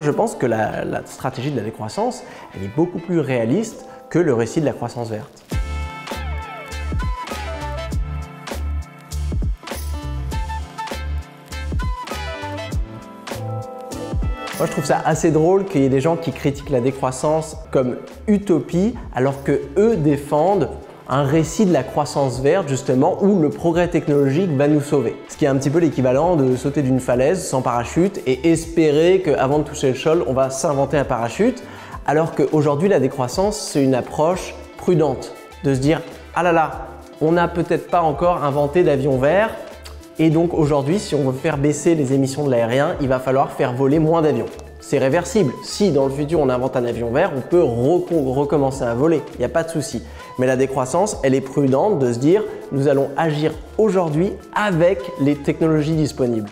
Je pense que la stratégie de la décroissance, elle est beaucoup plus réaliste que le récit de la croissance verte. Moi, je trouve ça assez drôle qu'il y ait des gens qui critiquent la décroissance comme utopie, alors que eux défendent un récit de la croissance verte, justement, où le progrès technologique va nous sauver. Ce qui est un petit peu l'équivalent de sauter d'une falaise sans parachute et espérer qu'avant de toucher le sol, on va s'inventer un parachute, alors qu'aujourd'hui, la décroissance, c'est une approche prudente, de se dire « Ah là là, on n'a peut-être pas encore inventé d'avion vert, et donc aujourd'hui, si on veut faire baisser les émissions de l'aérien, il va falloir faire voler moins d'avions. » C'est réversible. Si dans le futur on invente un avion vert, on peut recommencer à voler, il n'y a pas de souci. Mais la décroissance, elle est prudente de se dire nous allons agir aujourd'hui avec les technologies disponibles.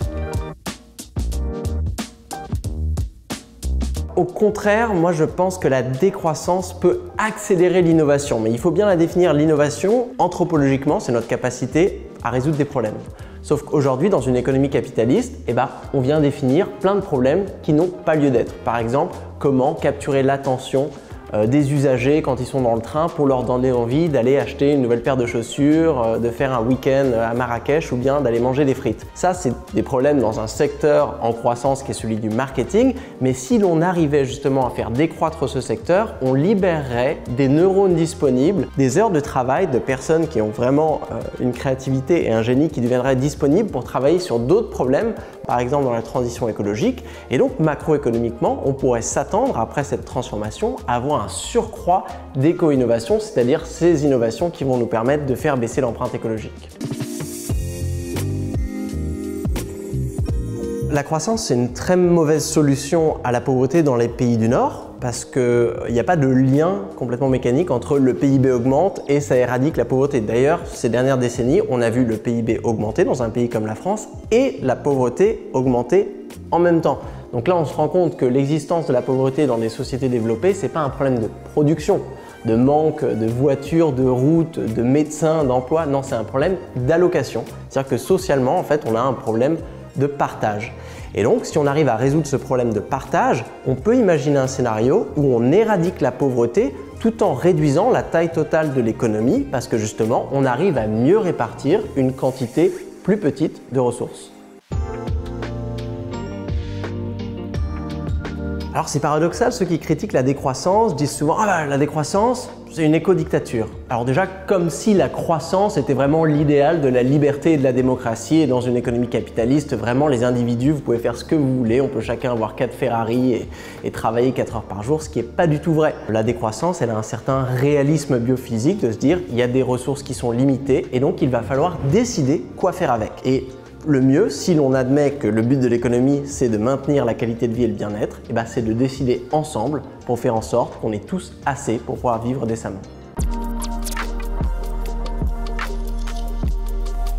Au contraire, moi je pense que la décroissance peut accélérer l'innovation, mais il faut bien la définir. L'innovation, anthropologiquement, c'est notre capacité à résoudre des problèmes. Sauf qu'aujourd'hui, dans une économie capitaliste, on vient définir plein de problèmes qui n'ont pas lieu d'être. Par exemple, comment capturer l'attention des usagers quand ils sont dans le train pour leur donner envie d'aller acheter une nouvelle paire de chaussures, de faire un week-end à Marrakech ou bien d'aller manger des frites. Ça, c'est des problèmes dans un secteur en croissance qui est celui du marketing, mais si l'on arrivait justement à faire décroître ce secteur, on libérerait des neurones disponibles, des heures de travail de personnes qui ont vraiment une créativité et un génie qui deviendraient disponibles pour travailler sur d'autres problèmes, par exemple dans la transition écologique. Et donc macroéconomiquement, on pourrait s'attendre après cette transformation à avoir un surcroît d'éco-innovation, c'est-à-dire ces innovations qui vont nous permettre de faire baisser l'empreinte écologique. La croissance, c'est une très mauvaise solution à la pauvreté dans les pays du Nord parce qu'il n'y a pas de lien complètement mécanique entre le PIB augmente et ça éradique la pauvreté. D'ailleurs, ces dernières décennies, on a vu le PIB augmenter dans un pays comme la France et la pauvreté augmenter en même temps. Donc là, on se rend compte que l'existence de la pauvreté dans des sociétés développées, ce n'est pas un problème de production, de manque de voitures, de routes, de médecins, d'emplois. Non, c'est un problème d'allocation. C'est-à-dire que socialement, en fait, on a un problème de partage. Et donc, si on arrive à résoudre ce problème de partage, on peut imaginer un scénario où on éradique la pauvreté tout en réduisant la taille totale de l'économie parce que justement, on arrive à mieux répartir une quantité plus petite de ressources. Alors c'est paradoxal, ceux qui critiquent la décroissance disent souvent « Ah bah, la décroissance, c'est une éco-dictature ». Alors déjà, comme si la croissance était vraiment l'idéal de la liberté et de la démocratie et dans une économie capitaliste, vraiment les individus, vous pouvez faire ce que vous voulez, on peut chacun avoir 4 Ferrari et travailler 4 heures par jour, ce qui n'est pas du tout vrai. La décroissance, elle a un certain réalisme biophysique de se dire il y a des ressources qui sont limitées et donc il va falloir décider quoi faire avec. Et le mieux, si l'on admet que le but de l'économie, c'est de maintenir la qualité de vie et le bien-être, c'est de décider ensemble pour faire en sorte qu'on ait tous assez pour pouvoir vivre décemment.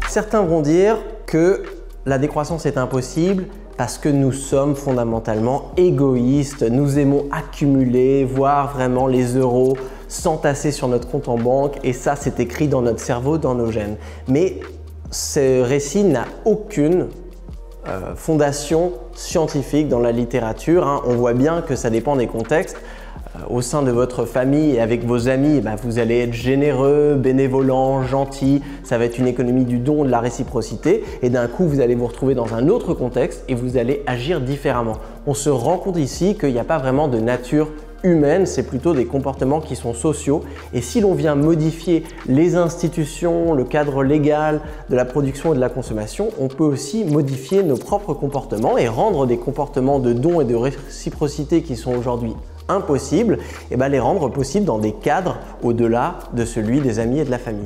Certains vont dire que la décroissance est impossible parce que nous sommes fondamentalement égoïstes, nous aimons accumuler, voir vraiment les euros s'entasser sur notre compte en banque et ça, c'est écrit dans notre cerveau, dans nos gènes. Mais ce récit n'a aucune fondation scientifique dans la littérature. On voit bien que ça dépend des contextes. Au sein de votre famille et avec vos amis, vous allez être généreux, bénévolent, gentil. Ça va être une économie du don, de la réciprocité. Et d'un coup, vous allez vous retrouver dans un autre contexte et vous allez agir différemment. On se rend compte ici qu'il n'y a pas vraiment de nature humaine, c'est plutôt des comportements qui sont sociaux. Et si l'on vient modifier les institutions, le cadre légal de la production et de la consommation, on peut aussi modifier nos propres comportements et rendre des comportements de don et de réciprocité qui sont aujourd'hui impossibles, les rendre possibles dans des cadres au-delà de celui des amis et de la famille.